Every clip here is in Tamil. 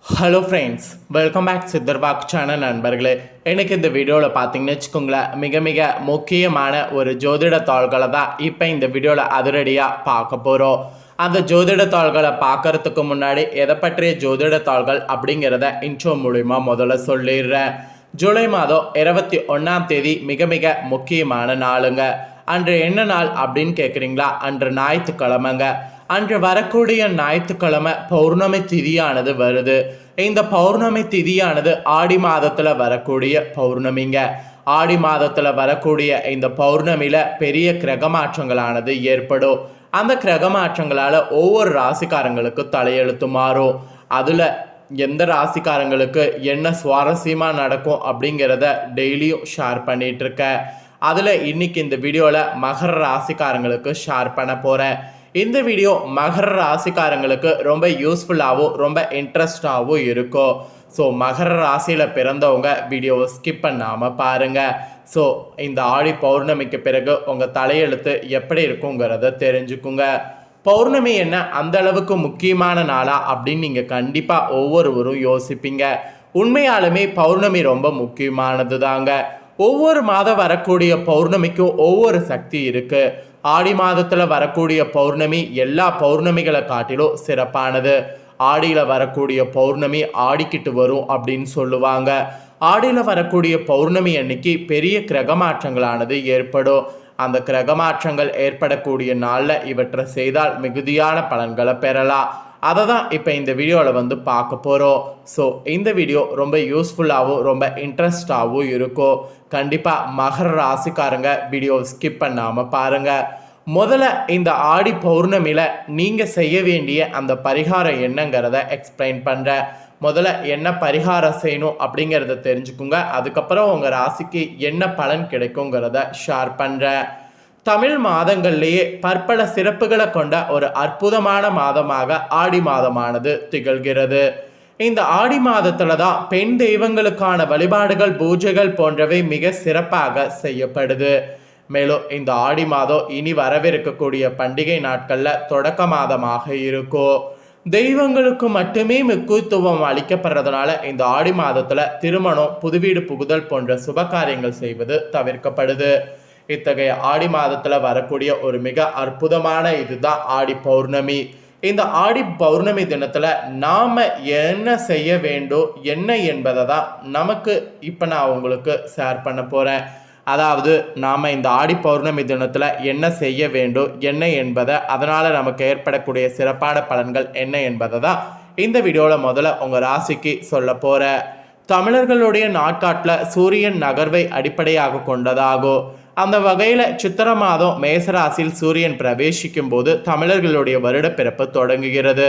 Hello friends, welcome back Siddharbagh channel நண்பர்களே. எனக்கு இந்த வீடியோவில் பார்த்தீங்கன்னு வச்சுக்கோங்களேன், மிக மிக முக்கியமான ஒரு ஜோதிட தாள்களை தான் இப்போ இந்த வீடியோவில் அதிரடியாக பார்க்க போகிறோம். அந்த ஜோதிட தாள்களை பார்க்கறதுக்கு முன்னாடி எதை பற்றிய ஜோதிட தாள்கள் அப்படிங்கிறத இன்ட்ரோ மூலிமா முதல்ல சொல்லிடுறேன். ஜூலை மாதம் 21ஆம் தேதி மிக மிக முக்கியமான நாளுங்க. அன்று என்ன நாள் அப்படின்னு கேட்குறீங்களா? அன்று ஞாயிற்றுக்கிழமைங்க. அன்று வரக்கூடிய ஞாயிற்றுக்கிழமை பௌர்ணமி திதியானது வருது. இந்த பௌர்ணமி திதியானது ஆடி மாதத்தில் வரக்கூடிய பௌர்ணமிங்க. ஆடி மாதத்தில் வரக்கூடிய இந்த பௌர்ணமியில் பெரிய கிரக மாற்றங்களானது ஏற்படும். அந்த கிரக மாற்றங்களால் ஒவ்வொரு ராசிக்காரங்களுக்கு தலையெழுத்து மாறும். அதில் எந்த ராசிக்காரங்களுக்கு என்ன சுவாரஸ்யமாக நடக்கும் அப்படிங்கிறத டெய்லியும் ஷேர் பண்ணிகிட்ருக்கேன். அதில் இன்றைக்கி இந்த வீடியோவில் மகர ராசிக்காரங்களுக்கு ஷேர் பண்ண போகிறேன். இந்த வீடியோ மகர ராசிக்காரங்களுக்கு ரொம்ப யூஸ்ஃபுல்லாகவும் ரொம்ப இன்ட்ரெஸ்டாகவும் இருக்கும். ஸோ மகர ராசியில் பிறந்தவங்க வீடியோவை ஸ்கிப் பண்ணாமல் பாருங்கள். ஸோ இந்த ஆடி பௌர்ணமிக்கு பிறகு உங்கள் தலையெழுத்து எப்படி இருக்குங்கிறத தெரிஞ்சுக்குங்க. பௌர்ணமி என்ன அந்த அளவுக்கு முக்கியமான நாளா அப்படின்னு நீங்கள் கண்டிப்பாக ஒவ்வொருவரும் யோசிப்பீங்க. உண்மையாலுமே பௌர்ணமி ரொம்ப முக்கியமானது தாங்க. ஒவ்வொரு மாதம் வரக்கூடிய பௌர்ணமிக்கும் ஒவ்வொரு சக்தி இருக்குது. ஆடி மாதத்தில் வரக்கூடிய பௌர்ணமி எல்லா பௌர்ணமிகளை காட்டிலும் சிறப்பானது. ஆடியில் வரக்கூடிய பௌர்ணமி ஆடிக்கிட்டு வரும் அப்படின்னு சொல்லுவாங்க. ஆடியில் வரக்கூடிய பௌர்ணமி அன்னைக்கு பெரிய கிரக மாற்றங்களானது ஏற்படும். அந்த கிரக மாற்றங்கள் ஏற்படக்கூடிய நாளில் இவற்றை செய்தால் மிகுதியான பலன்களை பெறலாம். அதை தான் இப்போ இந்த வீடியோவில் பார்க்க போகிறோம். ஸோ இந்த வீடியோ ரொம்ப யூஸ்ஃபுல்லாகவும் ரொம்ப இன்ட்ரெஸ்டாகவும் இருக்கும். கண்டிப்பாக மகர ராசிக்காரங்க வீடியோ ஸ்கிப் பண்ணாமல் பாருங்கள். முதல்ல இந்த ஆடி பௌர்ணமியில் நீங்கள் செய்ய வேண்டிய அந்த பரிகாரம் என்னங்கிறத எக்ஸ்பிளைன் பண்ணுறேன். முதல்ல என்ன பரிகாரம் செய்யணும் அப்படிங்கிறத தெரிஞ்சுக்குங்க. அதுக்கப்புறம் உங்கள் ராசிக்கு என்ன பலன் கிடைக்குங்கிறத ஷேர் பண்ணுறேன். தமிழ் மாதங்கள்லேயே பற்பல சிறப்புகளை கொண்ட ஒரு அற்புதமான மாதமாக ஆடி மாதமானது திகழ்கிறது. இந்த ஆடி மாதத்துல தான் பெண் தெய்வங்களுக்கான வழிபாடுகள் பூஜைகள் போன்றவை மிக சிறப்பாக செய்யப்படுது. மேலும் இந்த ஆடி மாதம் இனி வரவிருக்கக்கூடிய பண்டிகை நாட்களில் தொடக்க மாதமாக இருக்கும். தெய்வங்களுக்கு மட்டுமே முக்கியத்துவம் அளிக்கப்படுறதுனால இந்த ஆடி மாதத்தில் திருமணம், புதுவீடு புகுதல் போன்ற சுப காரியங்கள் செய்வது தவிர்க்கப்படுது. இத்தகைய ஆடி மாதத்தில் வரக்கூடிய ஒரு மிக அற்புதமான இதுதான் ஆடி பௌர்ணமி. இந்த ஆடி பௌர்ணமி தினத்தில் நாம் என்ன செய்ய வேண்டும் என்ன என்பதை தான் நமக்கு இப்போ நான் உங்களுக்கு ஷேர் பண்ண போகிறேன். அதாவது நாம் இந்த ஆடி பௌர்ணமி தினத்தில் என்ன செய்ய வேண்டும் என்ன என்பதை, அதனால் நமக்கு ஏற்படக்கூடிய சிறப்பான பலன்கள் என்ன என்பதை தான் இந்த வீடியோவில் முதல்ல உங்கள் ராசிக்கு சொல்ல போகிறேன். தமிழர்களுடைய நாட்காட்டில் சூரியன் நகர்வை அடிப்படையாக கொண்டதாகும். அந்த வகையில் சித்திர மாதம் மேசராசியில் சூரியன் பிரவேசிக்கும் போது தமிழர்களுடைய வருட பிறப்பு தொடங்குகிறது.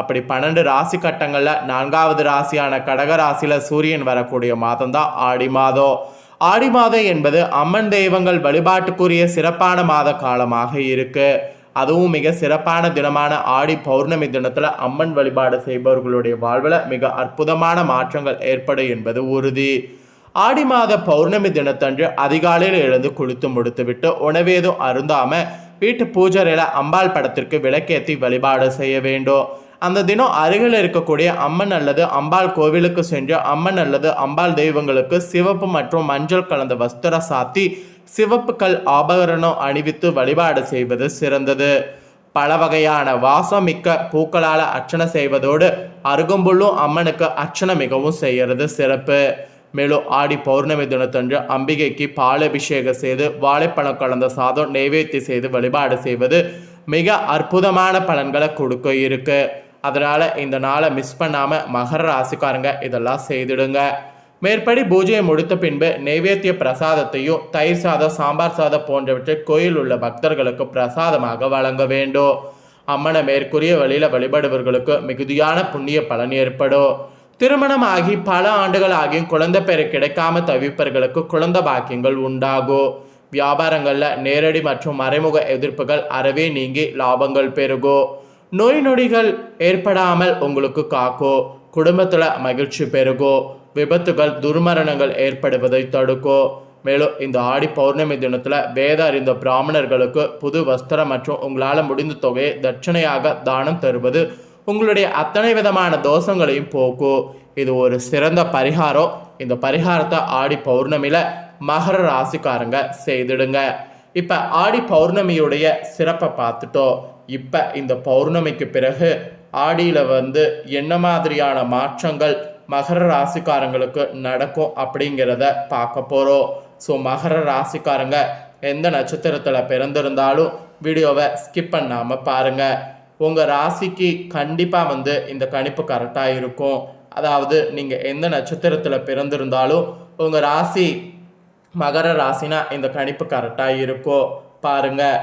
அப்படி 12 ராசி கட்டங்களில் 4வது ராசியான கடக ராசியில் சூரியன் வரக்கூடிய மாதம் தான் ஆடி மாதம். ஆடி மாதம் என்பது அம்மன் தெய்வங்கள் வழிபாட்டுக்குரிய சிறப்பான மாத காலமாக இருக்கு. அதுவும் மிக சிறப்பான தினமான ஆடி பௌர்ணமி தினத்தில் அம்மன் வழிபாடு செய்பவர்களுடைய வாழ்வில் மிக அற்புதமான மாற்றங்கள் ஏற்படும் என்பது உறுதி. ஆடி மாத பௌர்ணமி தினத்தன்று அதிகாலையில் எழுந்து குளித்து முடித்துவிட்டு உணவேதும் அருந்தாமல் வீட்டு பூஜையில் அம்பாள் படத்திற்கு விளக்கேற்றி வழிபாடு செய்ய வேண்டும். அந்த தினம் அருகில் இருக்கக்கூடிய அம்மன் அல்லது அம்பாள் கோவிலுக்கு சென்று அம்மன் அல்லது அம்பாள் தெய்வங்களுக்கு சிவப்பு மற்றும் மஞ்சள் கலந்த வஸ்திரம் சாத்தி சிவப்பு கல் ஆபரணம் அணிவித்து வழிபாடு செய்வது சிறந்தது. பல வகையான வாசம் மிக்க பூக்களால் அர்ச்சனை செய்வதோடு அருகம்புல்லும் அம்மனுக்கு அர்ச்சனை மிகவும் செய்கிறது சிறப்பு. மேலும் ஆடி பௌர்ணமி தினத்தன்று அம்பிகைக்கு பாலபிஷேகம் செய்து வாழைப்பழம் கலந்த சாதம் நெய்வேத்தி செய்து வழிபாடு செய்வது மிக அற்புதமான பலன்களை கொடுக்க இருக்கு. அதனால் இந்த நாளை மிஸ் பண்ணாமல் மகர ராசிக்காரங்க இதெல்லாம் செய்திடுங்க. மேற்படி பூஜையை முடித்த பின்பு நெய்வேத்திய பிரசாதத்தையும் தயிர் சாதம், சாம்பார் சாதம் போன்றவற்றை கோயில் உள்ள பக்தர்களுக்கு பிரசாதமாக வழங்க வேண்டும். அம்மனை மேற்கூறிய வழியில் வழிபடுவர்களுக்கு மிகுதியான புண்ணிய பலன் ஏற்படும். திருமணம் ஆகி பல ஆண்டுகள் ஆகியும் குழந்தை பேர் கிடைக்காம தவிப்பவர்களுக்கு குழந்தை பாக்கியங்கள் உண்டாகும். வியாபாரங்களில் நேரடி மற்றும் மறைமுக எதிர்ப்புகள் அறவே நீங்கி லாபங்கள் பெருகும். நோய் நொடிகள் ஏற்படாமல் உங்களுக்கு காக்கும். குடும்பத்தில் மகிழ்ச்சி பெருகும். விபத்துகள், துர்மரணங்கள் ஏற்படுவதை தடுக்கும். மேலும் இந்த ஆடி பௌர்ணமி தினத்தில் வேத அறிந்த பிராமணர்களுக்கு புது வஸ்திரம் மற்றும் உங்களால் முடிந்த தொகையை தட்சணையாக தானம் தருவது உங்களுடைய அத்தனை விதமான தோஷங்களையும் போக்கும். இது ஒரு சிறந்த பரிகாரம். இந்த பரிகாரத்தை ஆடி பௌர்ணமியில் மகர ராசிக்காரங்க செய்திடுங்க. இப்போ ஆடி பௌர்ணமியுடைய சிறப்பை பார்த்துட்டோம். இப்போ இந்த பௌர்ணமிக்கு பிறகு ஆடியில் என்ன மாதிரியான மாற்றங்கள் மகர ராசிக்காரங்களுக்கு நடக்கும் அப்படிங்கிறத பார்க்க போகிறோம். ஸோ மகர ராசிக்காரங்க எந்த நட்சத்திரத்தில் பிறந்திருந்தாலும் வீடியோவை ஸ்கிப் பண்ணாமல் பாருங்கள். உங்கள் ராசிக்கு கண்டிப்பாக இந்த கணிப்பு கரெக்டாக இருக்கும். அதாவது நீங்கள் எந்த நட்சத்திரத்தில் பிறந்திருந்தாலும் உங்கள் ராசி மகர ராசினா இந்த கணிப்பு கரெக்டாக இருக்கும். பாருங்கள்,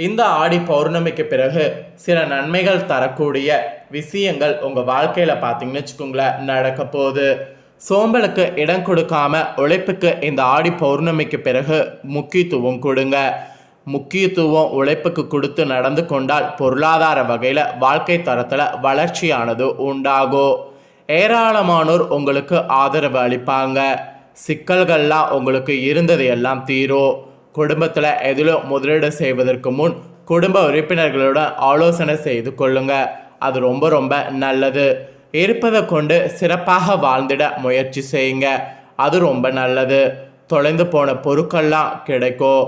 இந்த ஆடி பௌர்ணமிக்கு பிறகு சில நன்மைகள் தரக்கூடிய விஷயங்கள் உங்கள் வாழ்க்கையில் பார்த்தீங்கன்னு வச்சுக்கோங்களேன் நடக்க போகுது. சோம்பலுக்கு இடம் கொடுக்காம உழைப்புக்கு இந்த ஆடி பௌர்ணமிக்கு பிறகு முக்கியத்துவம் கொடுங்க. முக்கியத்துவம் உழைப்புக்கு கொடுத்து நடந்து கொண்டால் பொருளாதார வகையில் வாழ்க்கை தரத்தில் வளர்ச்சியானது உண்டாகும். ஏராளமானோர் உங்களுக்கு ஆதரவு அளிப்பாங்க. சிக்கல்கள்லாம் உங்களுக்கு இருந்தது எல்லாம் தீரும். குடும்பத்தில் எதிலும் முதலீடு செய்வதற்கு முன் குடும்ப உறுப்பினர்களோட ஆலோசனை செய்து கொள்ளுங்க. அது ரொம்ப ரொம்ப நல்லது. இருப்பதை கொண்டு சிறப்பாக வாழ்ந்திட முயற்சி செய்யுங்க. அது ரொம்ப நல்லது. தொலைந்து போன பொருட்கள்லாம் கிடைக்கும்.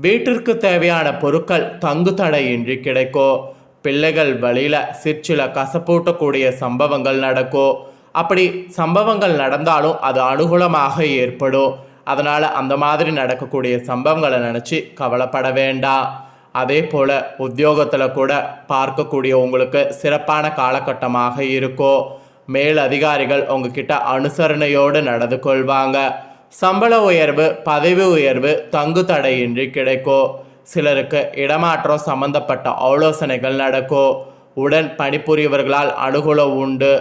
வீட்டிற்கு தேவையான பொருட்கள் தங்கு தடையின்றி கிடைக்கும். பிள்ளைகள் வழியில் சிற்சில கசப்பூட்டக்கூடிய சம்பவங்கள் நடக்கும். அப்படி சம்பவங்கள் நடந்தாலும் அது அனுகூலமாக ஏற்படும். அதனால் அந்த மாதிரி நடக்கக்கூடிய சம்பவங்களை நினச்சி கவலைப்பட வேண்டாம். அதே போல் உத்தியோகத்தில் கூட பார்க்கக்கூடிய உங்களுக்கு சிறப்பான காலகட்டமாக இருக்கும். மேல் அதிகாரிகள் உங்ககிட்ட அனுசரணையோடு நடந்து கொள்வாங்க. சம்பள உயர்வு, பதவி உயர்வு தங்கு தடையின்றி கிடைக்கும். சிலருக்கு இடமாற்றம் சம்பந்தப்பட்ட ஆலோசனைகள் நடக்கும். உடன் பணிபுரியவர்களால் அனுகூலம் உண்டு.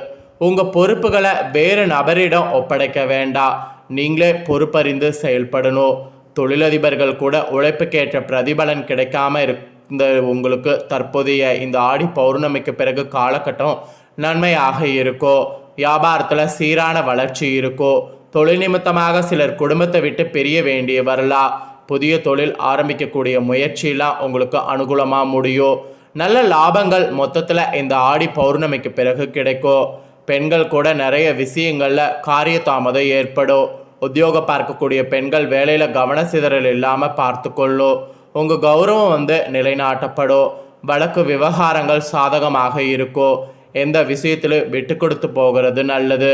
உங்கள் பொறுப்புகளை வேறு நபரிடம் ஒப்படைக்க வேண்டாம். நீங்களே பொறுப்பறிந்து செயல்படணும். தொழிலதிபர்கள் கூட உழைப்புக்கேற்ற பிரதிபலன் கிடைக்காம இருந்த உங்களுக்கு தற்போதைய இந்த ஆடி பௌர்ணமிக்கு பிறகு காலகட்டம் நன்மையாக இருக்கும். வியாபாரத்தில் சீரான வளர்ச்சி இருக்கும். தொழில் நிமித்தமாக சிலர் குடும்பத்தை விட்டு பிரிய வேண்டிய வரலாம். புதிய தொழில் ஆரம்பிக்கக்கூடிய முயற்சியெல்லாம் உங்களுக்கு அனுகூலமாக முடியும். நல்ல லாபங்கள் மொத்தத்தில் இந்த ஆடி பௌர்ணமிக்கு பிறகு கிடைக்கும். பெண்கள் கூட நிறைய விஷயங்களில் காரிய தாமதம் ஏற்படும். உத்தியோகம் பார்க்கக்கூடிய பெண்கள் வேலையில் கவன சிதறல் இல்லாமல் பார்த்து கொள்ளும். உங்கள் கௌரவம் நிலைநாட்டப்படும். வழக்கு விவகாரங்கள் சாதகமாக இருக்கும். எந்த விஷயத்திலும் விட்டு கொடுத்து போகிறது நல்லது.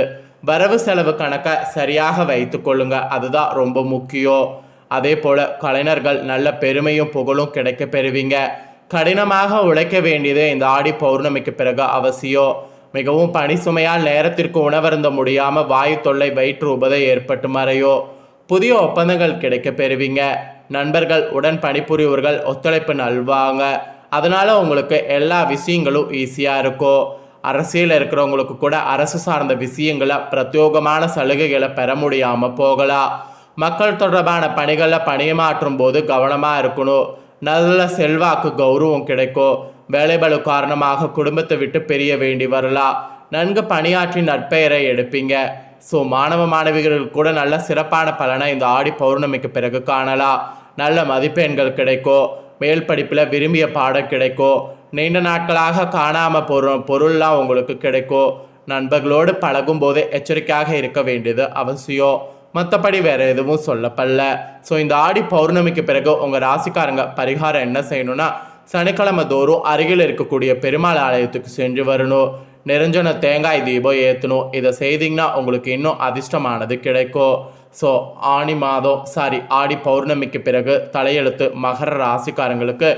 வரவு செலவு கணக்கை சரியாக வைத்து கொள்ளுங்க. அதுதான் ரொம்ப முக்கியம். அதே போல் கலைஞர்கள் நல்ல பெருமையும் புகழும் கிடைக்க பெறுவீங்க. கடினமாக உழைக்க வேண்டியது இந்த ஆடி பௌர்ணமிக்கு பிறகு அவசியம். மிகவும் பணி சுமையால் நேரத்திற்கு உணவருந்த முடியாமல் வாயு தொல்லை வயிற்று உபதை ஏற்பட்டு மறையோ. புதிய ஒப்பந்தங்கள் கிடைக்க பெறுவீங்க. நண்பர்கள் உடன் பணிபுரியவர்கள் ஒத்துழைப்பு நல்வாங்க. அதனால் உங்களுக்கு எல்லா விஷயங்களும் ஈஸியாக இருக்கும். அரசியல் இருக்கிறவங்களுக்கு கூட அரசு சார்ந்த விஷயங்களை பிரத்யோகமான சலுகைகளை பெற முடியாமல் போகலாம். மக்கள் தொடர்பான பணிகளில் பணியமாற்றும் போது கவனமாக இருக்கணும். நல்ல செல்வாக்கு கௌரவம் கிடைக்கும். வேலைபளு காரணமாக குடும்பத்தை விட்டு பிரிய வேண்டி வரலாம். நன்கு பணியாற்றி நற்பெயரை எடுப்பீங்க. ஸோ மாணவ மாணவிகளுக்கு கூட நல்ல சிறப்பான பலனை இந்த ஆடி பௌர்ணமிக்கு பிறகு காணலாம். நல்ல மதிப்பெண்கள் கிடைக்கும். மேல் படிப்பில் விரும்பிய பாடம் கிடைக்கும். நீண்ட நாட்களாக காணாமல் பொருள்லாம் உங்களுக்கு கிடைக்கும். நண்பர்களோடு பழகும் போது எச்சரிக்கையாக இருக்க வேண்டியது அவசியம். மற்றபடி வேறு எதுவும் சொல்லப்படல. ஸோ இந்த ஆடி பௌர்ணமிக்கு பிறகு உங்கள் ராசிக்காரங்க பரிகாரம் என்ன செய்யணும்னா, சனிக்கிழமை தோறும் அருகில் இருக்கக்கூடிய பெருமாள் ஆலயத்துக்கு சென்று வரணும். நிரஞ்சன தேங்காய் தீபம் ஏற்றணும். இதை செய்தீங்கன்னா உங்களுக்கு இன்னும் அதிர்ஷ்டமானது கிடைக்கும். ஸோ ஆடி பௌர்ணமிக்கு பிறகு தலையெழுத்து மகர ராசிக்காரங்களுக்கு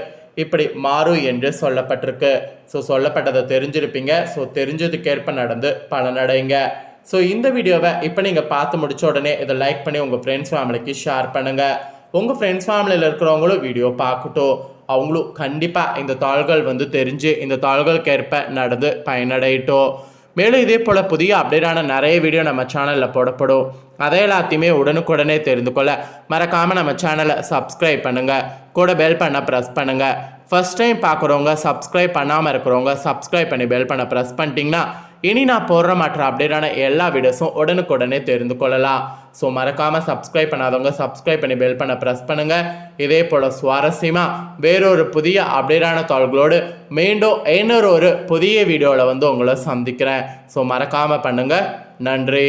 இப்படி மாறும் என்று சொல்லப்பட்டிருக்கு. ஸோ சொல்லப்பட்டதை தெரிஞ்சிருப்பீங்க. ஸோ தெரிஞ்சதுக்கேற்ப நடந்து பலனடைங்க. ஸோ இந்த வீடியோவை இப்போ நீங்கள் பார்த்து முடிச்ச உடனே இதை லைக் பண்ணி உங்கள் ஃப்ரெண்ட்ஸ் ஃபேமிலிக்கு ஷேர் பண்ணுங்கள். உங்கள் ஃப்ரெண்ட்ஸ் ஃபேமிலியில் இருக்கிறவங்களும் வீடியோ பார்க்கட்டும். அவங்களும் கண்டிப்பாக இந்த தாள்கள் தெரிஞ்சு இந்த தாள்களுக்கேற்ப நடந்து பயனடையட்டும். மேலும் இதே போல் புதிய அப்டேட்டான நிறைய வீடியோ நம்ம சேனலில் போடப்படும். அதை எல்லாத்தையுமே உடனுக்குடனே தெரிந்து கொள்ள மறக்காமல் நம்ம சேனலை சப்ஸ்கிரைப் பண்ணுங்கள். கூட பெல் பண்ண ப்ரெஸ் பண்ணுங்கள். ஃபஸ்ட் டைம் பார்க்குறவங்க, சப்ஸ்கிரைப் பண்ணாமல் இருக்கிறவங்க சப்ஸ்கிரைப் பண்ணி பெல் பண்ண ப்ரெஸ் பண்ணிட்டீங்கன்னா இனி நான் போடுற மற்ற அப்டேட்டான எல்லா வீடியோஸும் உடனுக்குடனே தெரிந்து கொள்ளலாம். ஸோ மறக்காமல் சப்ஸ்கிரைப் பண்ணாதவங்க சப்ஸ்கிரைப் பண்ணி பெல் பண்ண ப்ரெஸ் பண்ணுங்கள். இதே போல் சுவாரஸ்யமாக வேறொரு புதிய அப்டேட்டான தாள்களோடு மீண்டும் இன்னொரு புதிய வீடியோவில் உங்களை சந்திக்கிறேன். ஸோ மறக்காமல் பண்ணுங்கள். நன்றி.